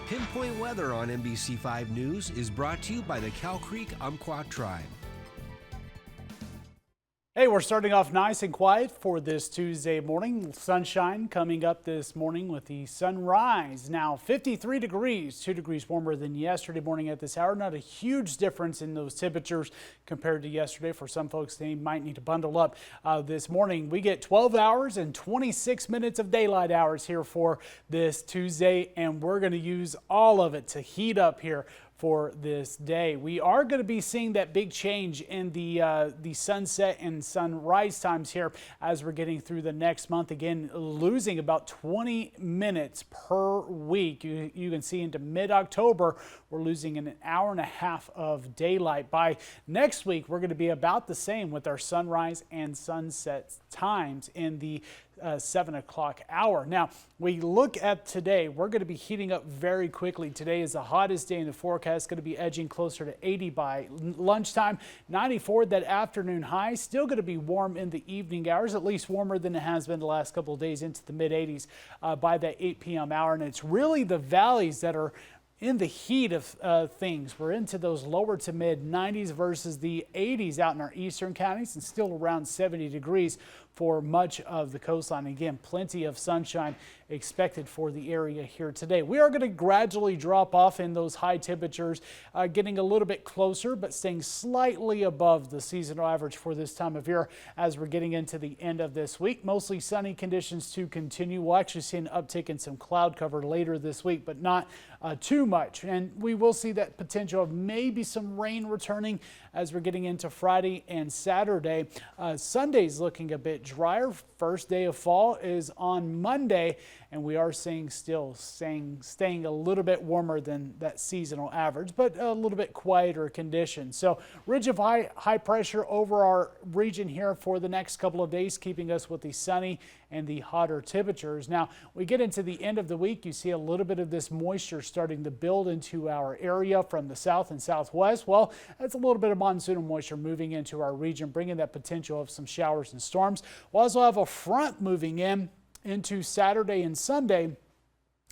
Pinpoint Weather on NBC5 News is brought to you by the Cow Creek Umpqua Tribe. Hey, we're starting off nice and quiet for this Tuesday morning. Sunshine coming up this morning with the sunrise. Now 53 degrees, 2 degrees warmer than yesterday morning at this hour. Not a huge difference in those temperatures compared to yesterday. For some folks, they might need to bundle up this morning. We get 12 hours and 26 minutes of daylight hours here for this Tuesday, and we're going to use all of it to heat up here for this day. We are going to be seeing that big change in the sunset and sunrise times here as we're getting through the next month. Again, losing about 20 minutes per week. You can see into mid-October, we're losing an hour and a half of daylight. By next week, we're going to be about the same with our sunrise and sunset times in the 7 o'clock hour. Now, we look at today, we're going to be heating up very quickly. Today is the hottest day in the forecast, going to be edging closer to 80 by lunchtime. 94 that afternoon high, still going to be warm in the evening hours, at least warmer than it has been the last couple of days, into the mid 80s by that 8 p.m. hour. And it's really the valleys that are in the heat of things. We're into those lower to mid 90s versus the 80s out in our eastern counties, and still around 70 degrees for much of the coastline. Again, plenty of sunshine expected for the area here today. We are going to gradually drop off in those high temperatures, getting a little bit closer, but staying slightly above the seasonal average for this time of year as we're getting into the end of this week. Mostly sunny conditions to continue. We'll actually see an uptick in some cloud cover later this week, but not too much. And we will see that potential of maybe some rain returning as we're getting into Friday and Saturday. Sunday's looking a bit drier. First day of fall is on Monday, and we are staying a little bit warmer than that seasonal average, but a little bit quieter conditions. So ridge of high pressure over our region here for the next couple of days, keeping us with the sunny and the hotter temperatures. Now, we get into the end of the week, you see a little bit of this moisture starting to build into our area from the south and southwest. Well, that's a little bit of monsoonal moisture moving into our region, bringing that potential of some showers and storms. We'll also have a front moving into Saturday and Sunday.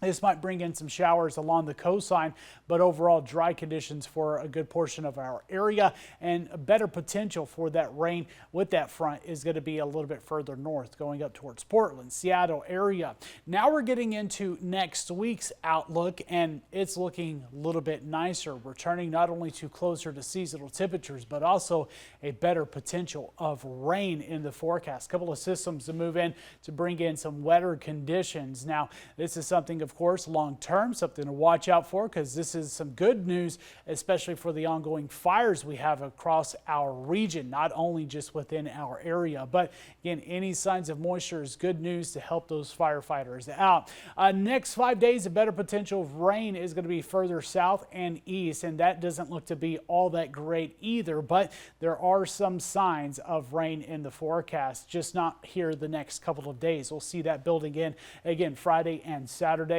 This might bring in some showers along the coastline, but overall dry conditions for a good portion of our area, and a better potential for that rain with that front is going to be a little bit further north, going up towards Portland, Seattle area. Now we're getting into next week's outlook, and it's looking a little bit nicer, returning not only to closer to seasonal temperatures, but also a better potential of rain in the forecast. A couple of systems to move in to bring in some wetter conditions. Now, this is something, of course, long term, something to watch out for, because this is some good news, especially for the ongoing fires we have across our region, not only just within our area, but again, any signs of moisture is good news to help those firefighters out. Next 5 days, a better potential of rain is going to be further south and east, and that doesn't look to be all that great either, but there are some signs of rain in the forecast, just not here the next couple of days. We'll see that building in again Friday and Saturday.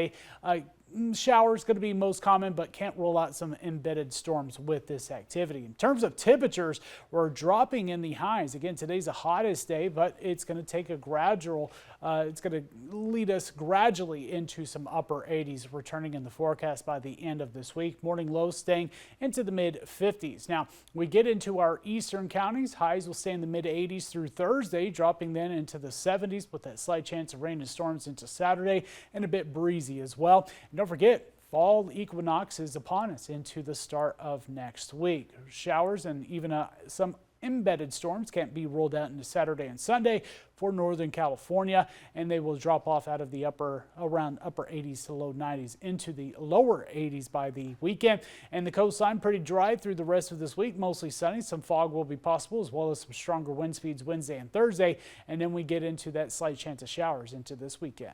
Showers going to be most common, but can't rule out some embedded storms with this activity. In terms of temperatures, we're dropping in the highs. Again, today's the hottest day, but it's going to take a gradual, it's going to lead us gradually into some upper 80s, returning in the forecast by the end of this week. Morning lows staying into the mid 50s. Now, we get into our eastern counties. Highs will stay in the mid 80s through Thursday, dropping then into the 70s with that slight chance of rain and storms into Saturday, and a bit breezy as well. And don't forget, fall equinox is upon us into the start of next week. Showers and even some embedded storms can't be ruled out into Saturday and Sunday for Northern California, and they will drop off out of the around upper 80s to low 90s into the lower 80s by the weekend. And the coastline pretty dry through the rest of this week, mostly sunny. Some fog will be possible, as well as some stronger wind speeds Wednesday and Thursday, and then we get into that slight chance of showers into this weekend.